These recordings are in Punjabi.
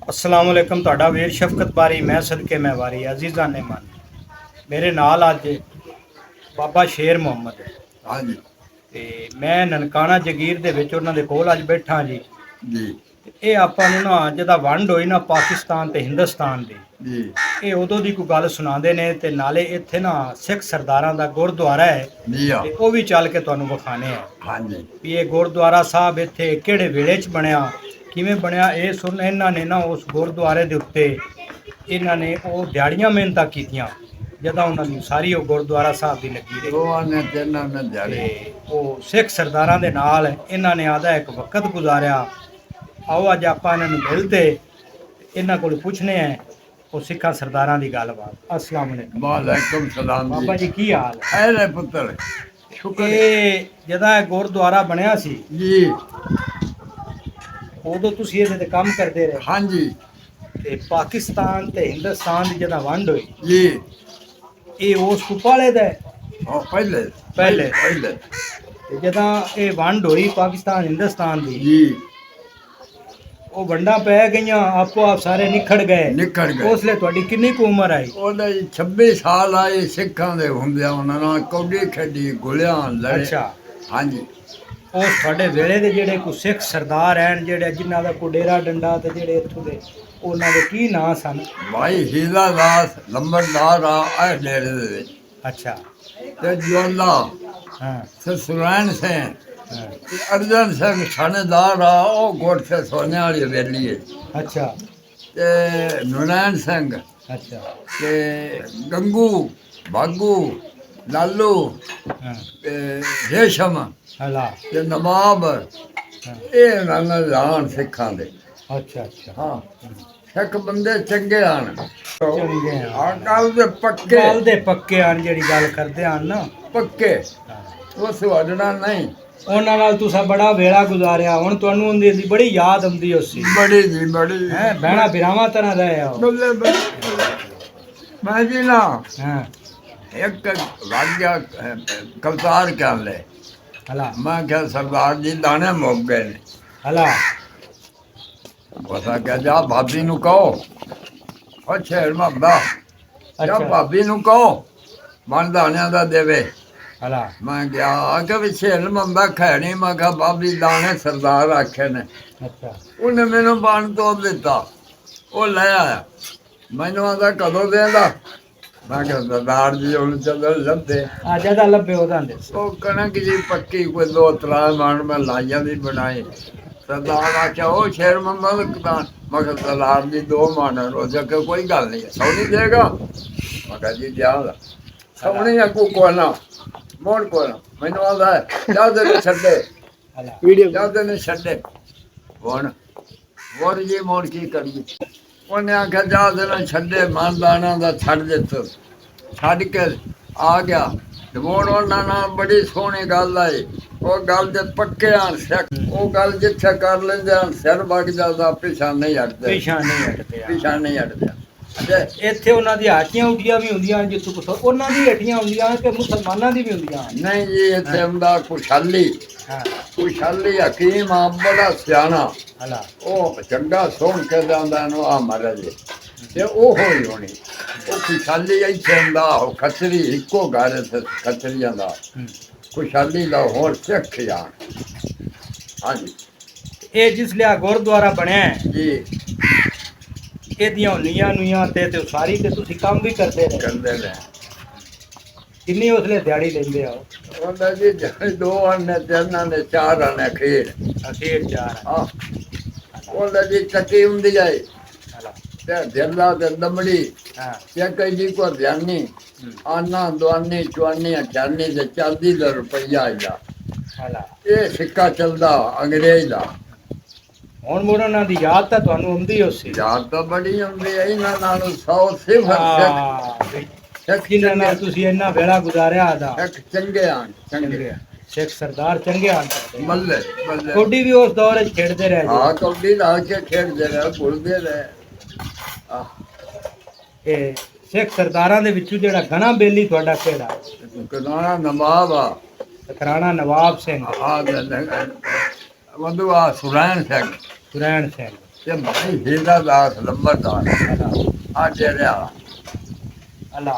अस्सलाम वालेकुम ਤੁਹਾਡਾ ਵੀਰ ਸ਼ਫਕਤ ਬਾਰੀ ਮੈਂ ਸਦਕੇ ਮੈਂ ਵਾਰੀ ਅਜ਼ੀਜ਼ਾਂ ਨੇ ਮਨ ਮੇਰੇ ਨਾਲ ਅੱਜ ਬਾਬਾ ਸ਼ੇਰ ਮੁਹੰਮਦ ਹਾਂਜੀ ਤੇ ਮੈਂ ਨਨਕਾਣਾ ਜਗੀਰ ਦੇ ਵਿੱਚ ਉਹਨਾਂ ਦੇ ਕੋਲ ਅੱਜ ਬੈਠਾ ਜੀ ਜੀ ਤੇ ਇਹ ਆਪਾਂ ਨੂੰ ਨਾ ਜਿਹਦਾ ਵੰਡ ਹੋਈ ਨਾ ਪਾਕਿਸਤਾਨ ਤੇ ਹਿੰਦੁਸਤਾਨ ਦੀ ਜੀ ਇਹ ਉਦੋਂ ਦੀ ਕੋਈ ਗੱਲ ਸੁਣਾਉਂਦੇ ਨੇ ਤੇ ਨਾਲੇ ਇੱਥੇ ਨਾ ਸਿੱਖ ਸਰਦਾਰਾਂ ਦਾ ਗੁਰਦੁਆਰਾ ਹੈ ਜੀ ਤੇ ਉਹ ਵੀ ਚੱਲ ਕੇ ਤੁਹਾਨੂੰ ਵਿਖਾਣੇ ਆ ਹਾਂਜੀ ਵੀ ਇਹ ਗੁਰਦੁਆਰਾ ਸਾਹਿਬ ਇੱਥੇ ਕਿਹੜੇ ਵੇਲੇ 'ਚ ਬਣਿਆ ਕਿਵੇਂ ਬਣਿਆ ਇਹ ਸੁਣ ਇਹਨਾਂ ਨੇ ਨਾ ਉਸ ਗੁਰਦੁਆਰੇ ਦੇ ਉੱਤੇ ਇਹਨਾਂ ਨੇ ਉਹ ਦਿਹਾੜੀਆਂ ਮਿਹਨਤਾਂ ਕੀਤੀਆਂ ਜਦੋਂ ਉਹਨਾਂ ਨੂੰ ਸਾਰੀ ਉਹ ਗੁਰਦੁਆਰਾ ਸਾਹਿਬ ਦੀ ਲੱਗੀ ਰਹੀ ਦੋਵਾਂ ਨੇ ਤਿੰਨਾਂ ਨੇ ਦਿਹਾੜੀ ਤੇ ਉਹ ਸਿੱਖ ਸਰਦਾਰਾਂ ਦੇ ਨਾਲ ਇਹਨਾਂ ਨੇ ਆਦਾ ਇੱਕ ਵਕਤ ਗੁਜ਼ਾਰਿਆ। ਆਓ ਅੱਜ ਆਪਾਂ ਇਹਨਾਂ ਨੂੰ ਮਿਲਦੇ ਇਹਨਾਂ ਕੋਲ ਪੁੱਛਨੇ ਆ ਉਹ ਸਿੱਖਾਂ ਸਰਦਾਰਾਂ ਦੀ ਗੱਲਬਾਤ। ਅਸਲਾਮ ਅਲੈਕੁਮ। ਵਾਲੇਕੁਮ ਸਲਾਮ ਬਾਬਾ ਜੀ ਕੀ ਹਾਲ ਹੈ? ਐਰੇ ਪੁੱਤਰ ਸ਼ੁਕਰ ਇਹ ਜਦੋਂ ਇਹ ਗੁਰਦੁਆਰਾ ਬਣਿਆ ਸੀ ਜੀ ਉਦੋਂ ਤੁਸੀਂ ਇਹਦੇ ਤੇ ਕੰਮ ਕਰਦੇ ਰਹੇ ਹਾਂਜੀ ਤੇ ਪਾਕਿਸਤਾਨ ਤੇ ਹਿੰਦੁਸਤਾਨ ਦੀ ਜਦੋਂ ਵੰਡ ਹੋਈ ਜੀ ਇਹ ਉਸ ਕੁਪਾਲੇ ਦਾ ਹੈ? ਉਹ ਪਹਿਲੇ ਪਹਿਲੇ। ਪਹਿਲੇ ਤੇ ਜਦੋਂ ਇਹ ਵੰਡ ਹੋਈ ਪਾਕਿਸਤਾਨ ਹਿੰਦੁਸਤਾਨ ਦੀ ਜੀ ਉਹ ਵੰਡਾਂ ਪੈ ਗਈਆਂ ਆਪੋ ਆਪ ਸਾਰੇ ਨਿਖੜ ਗਏ। ਨਿਕਲ ਗਏ ਉਸ ਲਈ ਤੁਹਾਡੀ ਕਿੰਨੀ ਕੁ ਉਮਰ ਆਈ? ਉਹਦੇ 26 ਸਾਲ ਆਏ ਸਿੱਖਾਂ ਦੇ ਹੁੰਦਿਆਂ ਉਹਨਾਂ ਨਾਲ ਕੌਡੀ ਖੇਡੀ ਗੁਲਿਆਂ ਲੜੇ ਅੱਛਾ ਹਾਂਜੀ ਉਸ ਤੁਹਾਡੇ ਵੇਲੇ ਦੇ ਜਿਹੜੇ ਕੋ ਸਿੱਖ ਸਰਦਾਰ ਹਨ ਜਿਹੜੇ ਜਿਨ੍ਹਾਂ ਦਾ ਕੋ ਡੇਰਾ ਡੰਡਾ ਤੇ ਜਿਹੜੇ ਇੱਥੋਂ ਦੇ ਉਹਨਾਂ ਦੇ ਕੀ ਨਾਂ ਸਨ? ਭਾਈ ਹੀਲਾ ਦਾਸ ਲੰਬੜਦਾਰ ਆ ਇਹ ਡੇਰੇ ਦੇ ਵਿੱਚ ਅੱਛਾ ਤੇ ਜਵਾਲਾ ਹਾਂ ਸਸੁਰਾਨ ਸਿੰਘ ਹਾਂ ਤੇ ਅਰਜਨ ਸਿੰਘ ਥਾਣੇਦਾਰ ਆ ਉਹ ਗੋਟ ਸੇ ਸੋਨੇ ਵਾਲੀ ਹਵੇਲੀ ਹੈ ਅੱਛਾ ਤੇ ਨੂਰੈਣ ਸਿੰਘ ਅੱਛਾ ਤੇ ਗੰਗੂ ਬਾਗੂ ਲਾਲੂ ਹਾਂ ਤੇ ਰੇਸ਼ਮ ਹਲਾ ਤੇ ਨਵਾਬ ਹਾਂ ਇਹ ਨਾਲ ਲਾਣ ਸਿੱਖਾਂ ਦੇ ਅੱਛਾ ਅੱਛਾ ਹਾਂ ਸਿੱਖ ਬੰਦੇ ਚੰਗੇ ਆਣ ਚੰਗੇ ਆ ਆ ਗੱਲ ਦੇ ਪੱਕੇ ਗੱਲ ਦੇ ਪੱਕੇ ਆਣ ਜਿਹੜੀ ਗੱਲ ਕਰਦੇ ਹਨ ਨਾ ਪੱਕੇ ਹਾਂ। ਉਹ ਸੁਹਾਜਣਾ ਨਹੀਂ ਉਹਨਾਂ ਨਾਲ ਤੁਸੀਂ ਬੜਾ ਵੇਲਾ ਗੁਜ਼ਾਰਿਆ ਹੁਣ ਤੁਹਾਨੂੰ ਉਹਦੀ ਦੀ ਬੜੀ ਯਾਦ ਆਉਂਦੀ ਉਸੀ ਬੜੀ ਜੀ ਬੜੀ ਹੈ ਬਹਿਣਾ ਬਿਰਾਵਾਂ ਤਰ੍ਹਾਂ ਰਹੇ ਆ ਉਹ। ਬੱਲੇ ਬੱਲੇ ਮੈਂ ਜੀ ਨਾ ਹਾਂ ਇੱਕ ਵਾਗਿਆ ਕਵਤਾਰ ਕਰ ਲੈ ਹਲਾ ਮੈਂ ਕਿਹਾ ਸਰਦਾਰ ਜੀ ਦਾਣੇ ਮੁੱਕ ਗਏ ਨੇ ਹਲਾ ਪਤਾ ਕਿ ਜਾ ਭਾਬੀ ਨੂੰ ਕਹੋ ਉਹ ਛੇੜ ਮੱਬਾ ਜਾ ਅੱਛਾ ਭਾਬੀ ਨੂੰ ਕਹੋ ਮਨ ਦਾਣਿਆਂ ਦਾ ਦੇਵੇ ਹਲਾ ਮੈਂ ਗਿਆ ਆ ਕੇ ਵੀ ਛੇੜ ਮੱਬਾ ਖੈਣੀ ਮੈਂ ਕਿਹਾ ਭਾਬੀ ਦਾਣੇ ਸਰਦਾਰ ਆਖੇ ਨੇ ਅੱਛਾ ਉਹਨੇ ਮੈਨੂੰ ਬਣ ਤੋਂ ਦਿੱਤਾ ਉਹ ਲੈ ਆਇਆ ਮੈਨੂੰ ਆਂਦਾ ਕਦੋਂ ਦੇਂਦਾ ਮੈਂ ਕਿਹਾ ਸਰਦਾਰ ਜੀ ਹੁਣ ਚੱਲ ਲੱਭਦੇ ਆ ਜਿਆਦਾ ਲੱਭੇ ਉਹਦਾਂ ਦੇ ਉਹ ਕਣਕ ਜੀ ਪੱਕੀ ਕੋਈ ਦੋ ਤਰਾ ਮਾਣ ਮੈਂ ਲਾਈਆਂ ਵੀ ਬਣਾਏ ਸਰਦਾਰ ਆਖਿਆ ਉਹ ਸ਼ੇਰ ਮੁਹੰਮਦ ਦਾ ਮਗਰ ਸਰਦਾਰ ਜੀ ਦੋ ਮਾਣ ਰੋਜ਼ ਕੇ ਕੋਈ ਗੱਲ ਨਹੀਂ ਸੌ ਨਹੀਂ ਦੇਗਾ ਮੈਂ ਕਿਹਾ ਜੀ ਜਾਉਂਦਾ ਸੌਣੀ ਅੱਗੂ ਕੋਨਾ ਮੋੜ ਕੋਨਾ ਮੈਨੂੰ ਆਦਾ ਜਾ ਦੇ ਛੱਡੇ ਹਲਾ ਵੀਡੀਓ ਜਾ ਦੇ ਛੱਡੇ ਹੁਣ ਹੋਰ ਜੀ ਮੋੜ ਕੀ ਕਰੀਏ ਉਹਨੇ ਆਖਿਆ ਜਾ ਦੇ ਛੱਡੇ ਮਾਨਦਾਨਾ ਦਾ ਛੱਡ ਦਿੱਤਾ ਛੱਡ ਕੇ ਆ ਗਿਆ ਤੇ ਮੋੜ ਉਹਨਾਂ ਨਾਲ ਬੜੀ ਸੋਹਣੀ ਗੱਲ ਆਈ ਉਹ ਗੱਲ ਦੇ ਪੱਕੇ ਆਂ ਸਿੱਖ ਉਹ ਗੱਲ ਜਿੱਥੇ ਕਰ ਲੈਂਦੇ ਹਨ ਸਿਰ ਵਗ ਜਾਂਦਾ ਪਿਛਾ ਨਹੀਂ ਹਟਦੇ ਪਿਛਾ ਨਹੀਂ ਹਟਦੇ ਆ। ਪਿਛਾ ਨਹੀਂ ਹਟਦੇ ਇੱਥੇ ਉਹਨਾਂ ਦੀ ਹਾਟੀਆਂ ਉੱਡੀਆਂ ਵੀ ਹੁੰਦੀਆਂ ਹਨ ਜਿੱਥੋਂ ਕੁਛ ਉਹਨਾਂ ਦੀ ਹੱਟੀਆਂ ਹੁੰਦੀਆਂ ਕਿ ਮੁਸਲਮਾਨਾਂ ਦੀ ਵੀ ਹੁੰਦੀਆਂ ਹਨ? ਨਹੀਂ ਜੀ ਇੱਥੇ ਹੁੰਦਾ ਖੁਸ਼ਹਾਲੀ ਹਾਂ ਖੁਸ਼ਹਾਲੀ ਹਕੀਮ ਆ ਬੜਾ ਸਿਆਣਾ ਹਲਾ ਉਹ ਚੰਗਾ ਸੁਣ ਕੇ ਜਾਂਦਾ ਨੂੰ ਆ ਮਰ ਜੇ ਤੇ ਉਹ ਹੋਈ ਹੋਣੀ ਉਹ ਖੁਸ਼ਹਾਲੀ ਇੱਥੇ ਹੁੰਦਾ ਉਹ ਖੱਚਰੀ ਇੱਕੋ ਘਰ ਤੇ ਖੱਚਰੀਆਂ ਦਾ ਖੁਸ਼ਹਾਲੀ ਦਾ ਹੋਰ ਸਿੱਖ ਜਾਣ ਹਾਂਜੀ ਇਹ ਜਿਸ ਲਿਆ ਗੁਰਦੁਆਰਾ ਬਣਿਆ ਹੈ, ਜੀ ਇਹਦੀਆਂ ਨੀਆਂ ਨੂਆਂ ਤੇ ਸਾਰੀ ਤੇ ਤੁਸੀਂ ਕੰਮ ਵੀ ਕਰਦੇ ਰਹੇ ਕਰਦੇ ਨੇ ਕਿੰਨੀ ਉਸਲੇ ਦਿਹਾੜੀ ਲੈਂਦੇ ਆ ਉਹਦਾ ਜੀ ਜਿਹੜੇ ਦੋ ਆਨੇ ਤਿੰਨਾਂ ਨੇ ਚਾਰ ਆਨੇ ਖੇਡ ਅਖੀਰ ਚਾਰ ਹਾਂ ਉਹਦਾ ਜੀ ਚੱਕੀ ਹੁੰਦੀ ਜਾਏ ਹਲਾ ਤੇ ਜੱਲਾ ਤੇ ਦਮੜੀ ਹਾਂ ਤੇ ਕਈ ਜੀ ਕੋ ਧਿਆਨੀ ਆਨਾ ਦੁਆਨੀ ਚੁਆਨੀ ਚਾਨੀ ਤੇ ਚਾਂਦੀ ਦਾ ਰੁਪਈਆ ਆਇਆ ਹਲਾ ਇਹ ਸਿੱਕਾ ਚੱਲਦਾ ਅੰਗਰੇਜ਼ ਦਾ ਹੁਣ ਮੁੜ ਉਹਨਾਂ ਦੀ ਯਾਦ ਤਾਂ ਤੁਹਾਨੂੰ ਆਉਂਦੀ ਉਸੇ ਯਾਦ ਤਾਂ ਬੜੀ ਹੁੰਦੀ ਹੈ ਇਹਨਾਂ ਨਾਲ 100 ਸਿਫਰ ਜਿਨ੍ਹਾਂ ਨਾਲ ਤੁਸੀਂ ਇੰਨਾ ਵੇਲਾ ਗੁਜ਼ਾਰਿਆ ਆਦਾ ਇੱਕ ਚੰਗੇ ਆਂ ਚੰਗੇ ਸਿੱਖ ਸਰਦਾਰ ਚੰਗੇ ਹਨ ਬੱਲੇ ਬੱਲੇ ਕੋਡੀ ਵੀ ਉਸ ਦੌਰ ਵਿੱਚ ਖੇਡਦੇ ਰਹੇ ਹਾਂ ਕੌਡੀ ਲਾ ਕੇ ਖੇਡਦੇ ਰਹੇ ਭੁੱਲਦੇ ਰਹੇ ਆ ਇਹ ਸਿੱਖ ਸਰਦਾਰਾਂ ਦੇ ਵਿੱਚੋਂ ਜਿਹੜਾ ਘਣਾ ਬੇਲੀ ਤੁਹਾਡਾ ਕਿਹੜਾ? ਕਦਾਣਾ ਨਵਾਬ ਆ ਖਰਾਣਾ ਨਵਾਬ ਸਿੰਘ ਆ ਮਧੂਆ ਸੁਰੈਣ ਸਿੰਘ ਸੁਰੈਣ ਸਿੰਘ ਤੇ ਭਾਈ ਹੀਰਾ ਦਾਸ ਲੰਬਰਦਾਰ ਆ ਜਿਹੜਾ ਅੱਲਾ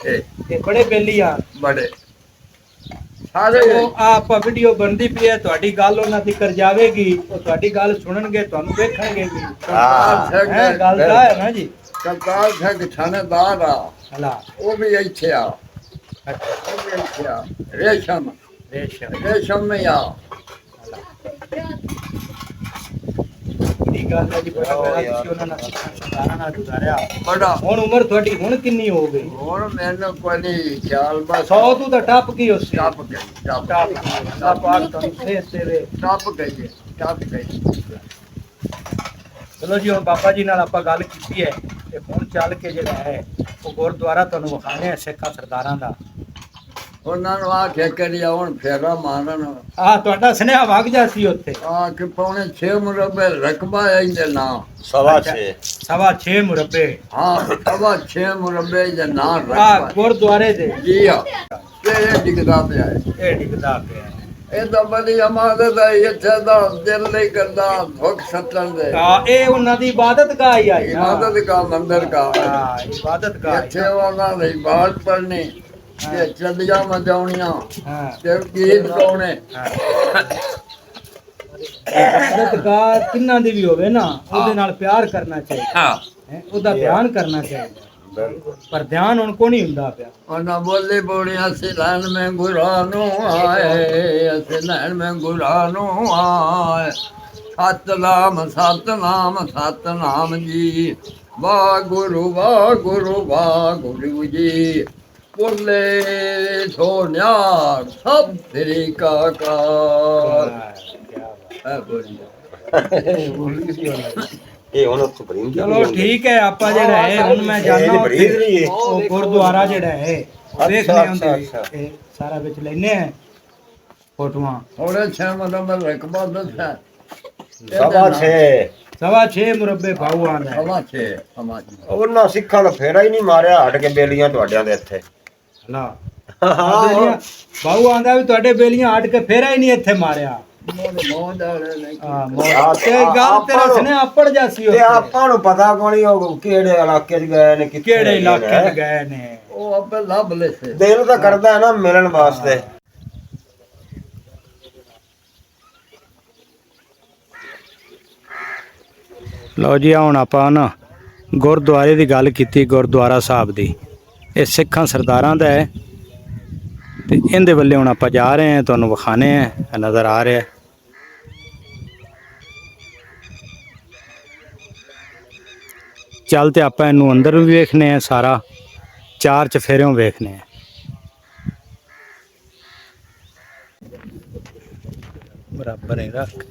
ਇਹ ਇਹ ਬੜੇ ਬੇਲੀ ਆ ਬੜੇ ਸਾਰੇ ਉਹ ਆਪਾਂ ਵੀਡੀਓ ਬਣਦੀ ਪਈ ਹੈ ਤੁਹਾਡੀ ਗੱਲ ਉਹਨਾਂ ਦੀ ਕਰ ਜਾਵੇਗੀ ਉਹ ਤੁਹਾਡੀ ਗੱਲ ਸੁਣਨਗੇ ਤੁਹਾਨੂੰ ਵੇਖਣਗੇ ਵੀ ਕਰਤਾਰ ਹੈ ਗੱਲ ਸਿੰਘ ਤਾਂ ਹੈ ਨਾ ਜੀ ਕਰਤਾਰ ਸਿੰਘ ਥਾਣੇਦਾਰ ਆ ਅੱਲਾ ਉਹ ਵੀ ਇੱਥੇ ਆ ਅੱਛਾ ਉਹ ਵੀ ਇੱਥੇ ਆ ਰੇਸ਼ਮ ਰੇਸ਼ਮ ਮੇ ਆ ਠੀਕ ਗੱਲ ਹੈ ਜੀ ਬੜਾ ਬੜਾ ਤੁਸੀਂ ਉਹਨਾਂ ਨਾਲ ਸਿੱਖਾਂ ਨਾਲ ਗੁਜ਼ਾਰਿਆ ਬੜਾ ਹੁਣ ਉਮਰ ਤੁਹਾਡੀ ਹੁਣ ਕਿੰਨੀ ਹੋ ਗਈ ਹੁਣ ਮੈਨੂੰ ਕੋਈ ਨਹੀਂ ਖਿਆਲ ਬਸ 100 ਤੋਂ ਤਾਂ ਟੱਪ ਗਈ ਉਸ ਟੱਪ ਗਈ ਟੱਪ ਟੱਪ ਆ ਤੁਹਾਨੂੰ ਫੇਸ ਤੇਰੇ ਟੱਪ ਗਈ ਟੱਪ ਗਈ ਚਲੋ ਜੀ ਹੁਣ ਬਾਬਾ ਜੀ ਨਾਲ ਆਪਾਂ ਗੱਲ ਕੀਤੀ ਹੈ ਤੇ ਹੁਣ ਚੱਲ ਕੇ ਜਿਹੜਾ ਹੈ ਉਹ ਗੁਰਦੁਆਰਾ ਤੁਹਾਨੂੰ ਵਿਖਾਣੇ ਆ ਸਿੱਖਾਂ ਸਰਦਾਰਾਂ ਦਾ ਉਹਨਾਂ ਨੂੰ ਆਖਿਆ ਕਰੀ ਹੁਣ ਫੇਰਾ ਮਾਰਨ ਆ ਤੁਹਾਡਾ ਸੁਨੇਹਾ ਵਗ ਜਾ ਸੀ ਉੱਥੇ ਆ ਕਿ ਪੌਣੇ 6 ਮੁਰੱਬੇ ਰਕਬਾ ਹੈ ਇਹਦੇ ਨਾਂ ਸਵਾ 6 ਸਵਾ 6 ਮੁਰੱਬੇ ਹਾਂ ਸਵਾ 6 ਮੁਰੱਬੇ ਦੇ ਨਾਂ ਆ ਰਕਬਾ ਗੁਰਦੁਆਰੇ ਦੇ ਜੀ ਆ ਇਹ ਡਿੱਗਦਾ ਪਿਆ ਹੈ ਇਹ ਡਿੱਗਦਾ ਪਿਆ ਹੈ। ਇਹ ਤਾਂ ਬੜੀ ਅਮਾਦਤ ਹੈ ਇੱਥੇ ਦਾ ਦਿਲ ਨਹੀਂ ਕਰਦਾ ਭੁੱਖ ਸੱਤਣ ਦੇ ਆ ਇਹ ਉਹਨਾਂ ਦੀ ਇਬਾਦਤ ਗਾਹ ਹੀ ਆਈ ਨਾ ਇਬਾਦਤ ਦਾ ਮੰਦਰ ਦਾ ਹਾਂ ਇਬਾਦਤ ਗਾਹ ਇੱਥੇ ਉਹਨਾਂ ਦੀ ਬਾਤ ਪੜਨੀ ਤੇ ਚੱਲੀਆਂ ਮਜਾਉਣੀਆਂ ਹਾਂ ਤੇ ਗੀਤ ਗਾਉਣੇ ਇਬਾਦਤ ਗਾਹ ਕਿੰਨਾ ਦੀ ਵੀ ਹੋਵੇ ਨਾ ਉਹਦੇ ਨਾਲ ਪਿਆਰ ਕਰਨਾ ਚਾਹੀਦਾ ਹਾਂ ਹੈ ਉਹਦਾ ਧਿਆਨ ਕਰਨਾ ਚਾਹੀਦਾ ਪਰ ਧਿਆਨ ਹੁਣ ਕੋ ਨਹੀਂ ਹੁੰਦਾ ਪਿਆ ਉਹਨਾਂ ਬੋਲੇ ਬੋੜਿਆ ਅਸੀਂ ਲੈਣ ਮੈਂ ਗੁਰਾਂ ਨੂੰ ਆਏ ਅਸੀਂ ਲੈਣ ਮੈਂ ਗੁਰਾਂ ਨੂੰ ਆਏ ਸਤਨਾਮ ਸਤਨਾਮ ਸਤਨਾਮ ਜੀ ਵਾਹਿਗੁਰੂ ਜੀ ਬੋਲੇ ਸੋਨਿਆ ਸਭ ਤੇਰੀ ਕਾਕਾਰ ਹੈ ਬੋਲੀ ਇਹ ਹੁਣ ਉੱਥੇ ਬਰਿੰਗੀ ਚਲੋ ਠੀਕ ਹੈ ਆਪਾਂ ਜਿਹੜਾ ਹੈ ਹੁਣ ਮੈਂ ਜਾਣਾ ਬਰੀਦ ਰਹੀ ਹੈ ਉਹ ਗੁਰਦੁਆਰਾ ਜਿਹੜਾ ਹੈ ਵੇਖਨੇ ਹੁੰਦੇ ਅੱਛਾ। ਇਹ ਸਾਰਾ ਵਿੱਚ ਲੈਨੇ ਆ ਫੋਟੋਆਂ ਥੋੜੇ ਛੇ ਮਤਲਬ ਰਕਬਾ ਦੱਸਿਆ ਸਵਾ 6 ਸਵਾ 6 ਮੁਰੱਬੇ ਭਾਊ ਆਂਦਾ ਸਵਾ ਛੇ ਸਮਾਜ ਉਹਨਾਂ ਸਿੱਖਾਂ ਨੂੰ ਫੇਰਾ ਹੀ ਨਹੀਂ ਮਾਰਿਆ ਹਟ ਕੇ ਬੇਲੀਆਂ ਤੁਹਾਡਿਆਂ ਦੇ ਇੱਥੇ ਹਲਾ ਭਾਊ ਆਂਦਾ ਵੀ ਤੁਹਾਡੇ ਬੇਲੀਆਂ ਹਟ ਕੇ ਫੇਰਾ ਹੀ ਨਹੀਂ ਇੱਥੇ ਮਾਰਿਆ ਮੋਹ ਵਾਲੇ ਨਹੀਂ ਹਾਂ ਤੇ ਗੱਲ ਤੇਰਾ ਸਨੇ ਆਪੜ ਜਾਸੀ ਤੇ ਆਪਾਂ ਨੂੰ ਪਤਾ ਕੋਣੀ ਉਹ ਕਿਹੜੇ ਇਲਾਕੇ 'ਚ ਗਏ ਨੇ ਕਿੱਥੇ ਕਿਹੜੇ ਇਲਾਕੇ 'ਚ ਗਏ ਨੇ ਉਹ ਆਪੇ ਲੱਭ ਲੈ ਸੇ ਦਿਲ ਤਾਂ ਕਰਦਾ ਹੈ ਨਾ ਮਿਲਣ ਵਾਸਤੇ ਲਓ ਜੀ ਹੁਣ ਆਪਾਂ ਨਾ ਗੁਰਦੁਆਰੇ ਦੀ ਗੱਲ ਕੀਤੀ ਗੁਰਦੁਆਰਾ ਸਾਹਿਬ ਦੀ ਇਹ ਸਿੱਖਾਂ ਸਰਦਾਰਾਂ ਦਾ ਹੈ ਤੇ ਇਹਦੇ ਵੱਲੇ ਹੁਣ ਆਪਾਂ ਜਾ ਰਹੇ ਹਾਂ ਤੁਹਾਨੂੰ ਵਿਖਾਣੇ ਆ ਨਜ਼ਰ ਆ ਰਿਹਾ ਚੱਲ ਤੇ ਆਪਾਂ ਇਹਨੂੰ ਅੰਦਰ ਵੀ ਵੇਖਨੇ ਆ ਸਾਰਾ ਚਾਰ ਚਫੇਰਿਓਂ ਵੇਖਨੇ ਆ ਬਰਾਬਰ ਹੈ ਰੱਖ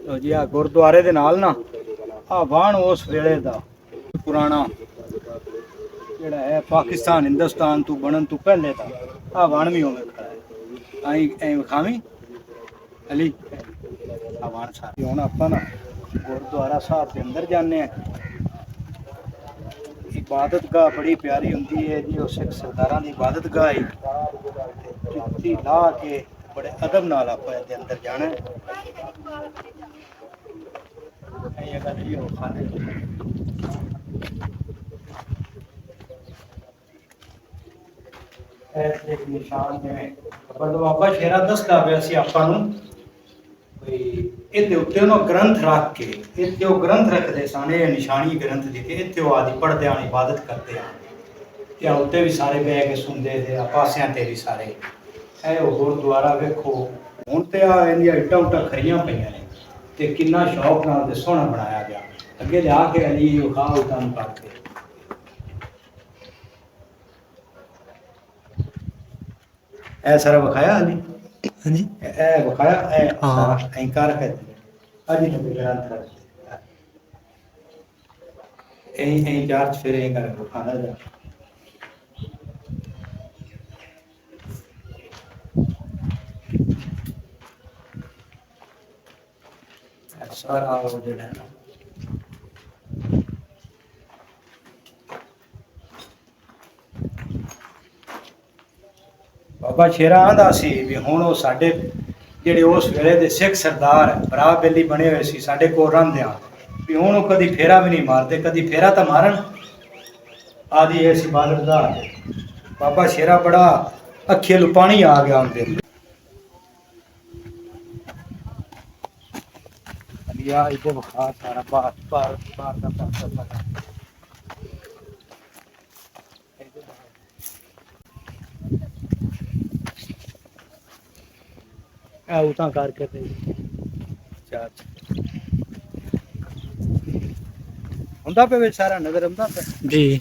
ਲੋ ਜੀ ਆ ਗੁਰਦੁਆਰੇ ਦੇ ਨਾਲ ਨਾ ਆ ਵਾਹਣ ਉਸ ਵੇਲੇ ਦਾ ਪੁਰਾਣਾ ਜਿਹੜਾ ਹੈ ਪਾਕਿਸਤਾਨ ਹਿੰਦੁਸਤਾਨ ਤੋਂ ਬਣਨ ਤੋਂ ਪਹਿਲੇ ਦਾ ਆ ਵਾਹਣ ਵੀ ਹੋਵੇ ਖੜਾ ਹੈ ਆਈ ਐ ਵਿਖਾਵੀਂ ਅਲੀ ਆ ਵਾਹਣ ਸਾਰੀ ਹੁਣ ਆਪਾਂ ਨਾ ਗੁਰਦੁਆਰਾ ਸਾਹਿਬ ਦੇ ਅੰਦਰ ਜਾਂਦੇ ਆ ਇਬਾਦਤਗਾਹ ਬੜੀ ਪਿਆਰੀ ਹੁੰਦੀ ਹੈ ਜੀ ਉਹ ਸਿੱਖ ਸਰਦਾਰਾਂ ਦੀ ਇਬਾਦਤਗਾਹ ਹੈ ਜੁੱਤੀ ਲਾ ਕੇ ਬੜੇ ਅਦਬ ਨਾਲ ਆਪਾਂ ਇਹਦੇ ਅੰਦਰ ਜਾਣਾ ਹੈ ਇਹ ਅਗਰ ਜੀ ਉਹ ਖਾਣੇ ਐਸੇ ਇੱਕ ਨਿਸ਼ਾਨ ਜਿਵੇਂ ਬਾਬਾ ਸ਼ੇਰਾ ਦੱਸਦਾ ਪਿਆ ਸੀ ਆਪਾਂ ਨੂੰ ਵੀ ਇਹਦੇ ਉੱਤੇ ਉਹਨਾਂ ਗ੍ਰੰਥ ਰੱਖ ਕੇ ਇੱਥੇ ਉਹ ਗ੍ਰੰਥ ਰੱਖਦੇ ਸਨ ਇਹ ਨਿਸ਼ਾਨੀ ਗ੍ਰੰਥ ਦੀ ਤੇ ਇੱਥੇ ਉਹ ਆਦੀ ਪੜ੍ਹਦੇ ਆਣ ਇਬਾਦਤ ਕਰਦੇ ਆਣ ਤੇ ਉੱਤੇ ਵੀ ਸਾਰੇ ਬਹਿ ਕੇ ਸੁਣਦੇ ਤੇ ਆ ਪਾਸਿਆਂ ਤੇ ਵੀ ਸਾਰੇ ਇਹ ਉਹ ਗੁਰਦੁਆਰਾ ਵੇਖੋ ਹੁਣ ਤੇ ਆ ਇਹਦੀਆਂ ਇੱਟਾਂ ਉੱਟਾਂ ਖਰੀਆਂ ਪਈਆਂ ਨੇ ਤੇ ਕਿੰਨਾ ਸ਼ੌਕ ਨਾਲ ਤੇ ਸੋਹਣਾ ਬਣਾਇਆ ਗਿਆ ਅੱਗੇ ਲਿਆ ਕੇ ਅਲੀ ਉਹ ਖਾਓ ਕੰਮ ਕਰਕੇ ਇਹ ਸਾਰਾ ਵਿਖਾਇਆ ਅਲੀ ਹਾਂਜੀ ਇਹ ਵਿਖਾਇਆ ਇਹ ਸਾਰਾ ਐਂਕਾਰ ਹੈ ਅੱਜ ਹੀ ਗ੍ਰੰਥ ਰੱਖਦੇ ਇਹ ਚਾਰ ਫੇਰੇ ਕਰ ਵਿਖਾਣਾ ਜਾ ਸਾਰਾ ਉਹ ਜਿਹੜਾ ਹੈ ਬਾਬਾ ਸ਼ੇਰਾ ਆਂਦਾ ਸੀ ਵੀ ਹੁਣ ਉਹ ਸਾਡੇ ਜਿਹੜੇ ਉਸ ਵੇਲੇ ਦੇ ਸਿੱਖ ਸਰਦਾਰ ਭਰਾ ਬੇਲੀ ਬਣੇ ਹੋਏ ਸੀ ਸਾਡੇ ਕੋਲ ਰਹਿੰਦਿਆਂ ਵੀ ਹੁਣ ਉਹ ਕਦੀ ਫੇਰਾ ਵੀ ਨਹੀਂ ਮਾਰਦੇ, ਕਦੀ ਫੇਰਾ ਤਾਂ ਮਾਰਨ। ਆਦੀ ਇਸ ਇਬਾਦਤ ਦਾ ਬਾਬਾ ਸ਼ੇਰਾ ਬੜਾ ਅੱਖੀਆਂ ਨੂੰ ਪਾਣੀ ਆ ਗਿਆ ਹੁੰਦੇ ਅਲੀਆ ਇਹਦੇ ਵਖਾ ਸਾਰਾ ਬਾਹਰ ਬਾਹਰ ਬਾਹਰ ਦਾ ਪਾਸਾ ਆ ਉਤਾਂ ਕਰਕੇ ਤੇ ਚਾਰ ਹੁੰਦਾ ਪਏ ਵਿੱਚ ਸਾਰਾ ਨਜ਼ਰ ਆਉਂਦਾ ਪਿਆ ਜੀ।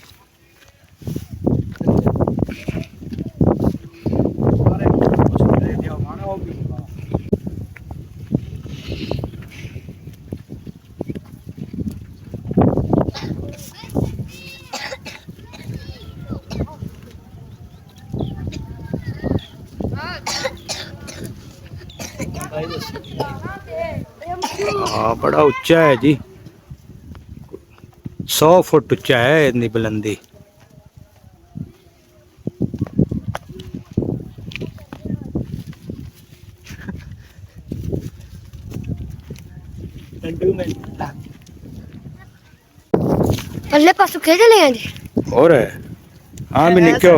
हाँ बड़ा ऊंचा है जी, 100 फुट ऊंचा है इतनी बुलंदी। पल्ले पासों के चले हैं जी और है हाँ भी निक्यो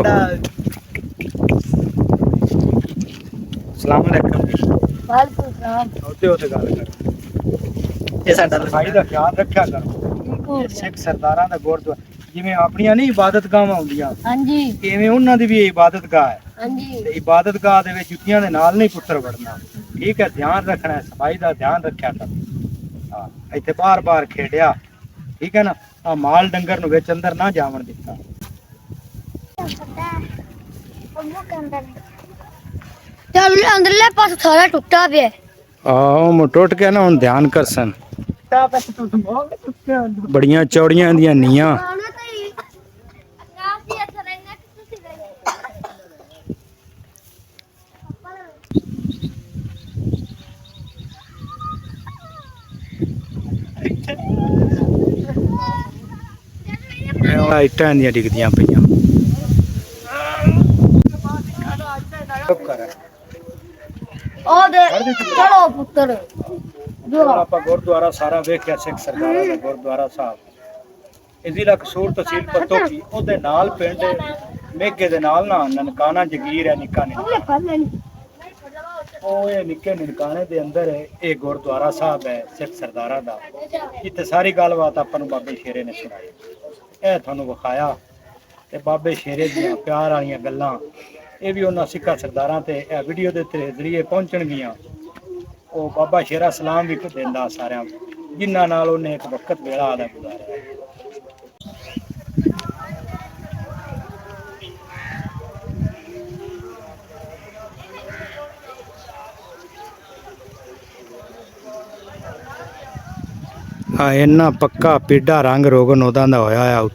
सलाम अलैकुम जी वालेकुम सलाम होते होते गल कर ये साडा सफाई दा ख्याल रखा करो। सिख सरदारां दा गुरुद्वारा जिवें ਆਪਣੀਆਂ ਨਹੀਂ ਇਬਾਦਤਗਾਹਾਂ ਹੁੰਦੀਆਂ ਹਾਂਜੀ ਇਵੇਂ ਉਹਨਾਂ ਦੀ ਵੀ ਇਬਾਦਤਗਾਹ ਹੈ ਹਾਂਜੀ ਤੇ ਇਬਾਦਤਗਾਹ ਦੇ ਵਿੱਚ ਜੁੱਤੀਆਂ ਦੇ ਨਾਲ ਨਹੀਂ ਪੁੱਤਰ ਵੜਨਾ। ਠੀਕ ਹੈ, ਧਿਆਨ ਰੱਖਣਾ ਹੈ, ਸਫਾਈ ਦਾ ਧਿਆਨ ਰੱਖਿਆ ਕਰ। ਹਾਂ ਇੱਥੇ ਬਾਰ-ਬਾਰ ਖੇਡਿਆ, ਠੀਕ ਹੈ ਨਾ। ਆ ਮਾਲ ਡੰਗਰ ਨੂੰ ਵਿੱਚ ਅੰਦਰ ਨਾ ਜਾਵਣ ਦਿੱਤਾ। चल अंदरले पास सारा टूटा पे है ਉਹ ਟੁੱਟ ਕੇ ਨਾ ਹੁਣ ਧਿਆਨ ਕਰ ਸਨ। ਬੜੀਆਂ ਚੌੜੀਆਂ ਦੀਆਂ ਨੀਆਂ ਇੱਟਾਂ ਦੀਆਂ ਡਿੱਗਦੀਆਂ ਪਈਆਂ। चलो पुत्र ਆਪਾਂ ਗੁਰਦੁਆਰਾ ਸਾਰਾ ਵੇਖਿਆ ਸਿੱਖ ਸਰਦਾਰਾਂ ਦਾ ਗੁਰਦੁਆਰਾ ਸਾਹਿਬ। ਇਹ ਜ਼ਿਲ੍ਹਾ ਕਸੂਰ ਤਹਿਸੀਲ ਪੱਤੋਕੀ ਉਹਦੇ ਨਾਲ ਪਿੰਡ ਮੇਘੇ ਦੇ ਨਾਲ ਨਾ ਨਨਕਾਣਾ ਜਗੀਰ ਹੈ ਨਿੱਕਾ ਨੇ ਉਹ ਇਹ ਨਿੱਕੇ ਨਨਕਾਣੇ ਦੇ ਅੰਦਰ ਇਹ ਗੁਰਦੁਆਰਾ ਸਾਹਿਬ ਹੈ ਸਿੱਖ ਸਰਦਾਰਾਂ ਦਾ। ਇੱਥੇ ਸਾਰੀ ਗੱਲਬਾਤ ਆਪਾਂ ਨੂੰ ਬਾਬੇ ਸ਼ੇਰੇ ਨੇ ਸੁਣਾਈ, ਇਹ ਤੁਹਾਨੂੰ ਵਿਖਾਇਆ ਤੇ ਬਾਬੇ ਸ਼ੇਰੇ ਦੀਆਂ ਪਿਆਰ ਵਾਲੀਆਂ ਗੱਲਾਂ ਇਹ ਵੀ ਉਹਨਾਂ ਸਿੱਖਾਂ ਸਰਦਾਰਾਂ ਤੇ ਇਹ ਵੀਡੀਓ ਦੇ ਜ਼ਰੀਏ ਪਹੁੰਚਣਗੀਆਂ। ਉਹ ਬਾਬਾ ਸ਼ੇਰਾ ਸਲਾਮ ਵੀ ਦਿੰਦਾ ਸਾਰਿਆਂ ਜਿਨ੍ਹਾਂ ਨਾਲ ਉਹਨੇ ਇੱਕ ਵਕਤ ਵੇਲਾ ਆਦਾ ਗੁਜ਼ਾਰਿਆ। ਹਾਂ ਇੰਨਾ ਪੱਕਾ ਪੀਡਾ ਰੰਗ ਰੋਗਨ ਉਹਦਾ ਦਾ ਹੋਇਆ ਆ।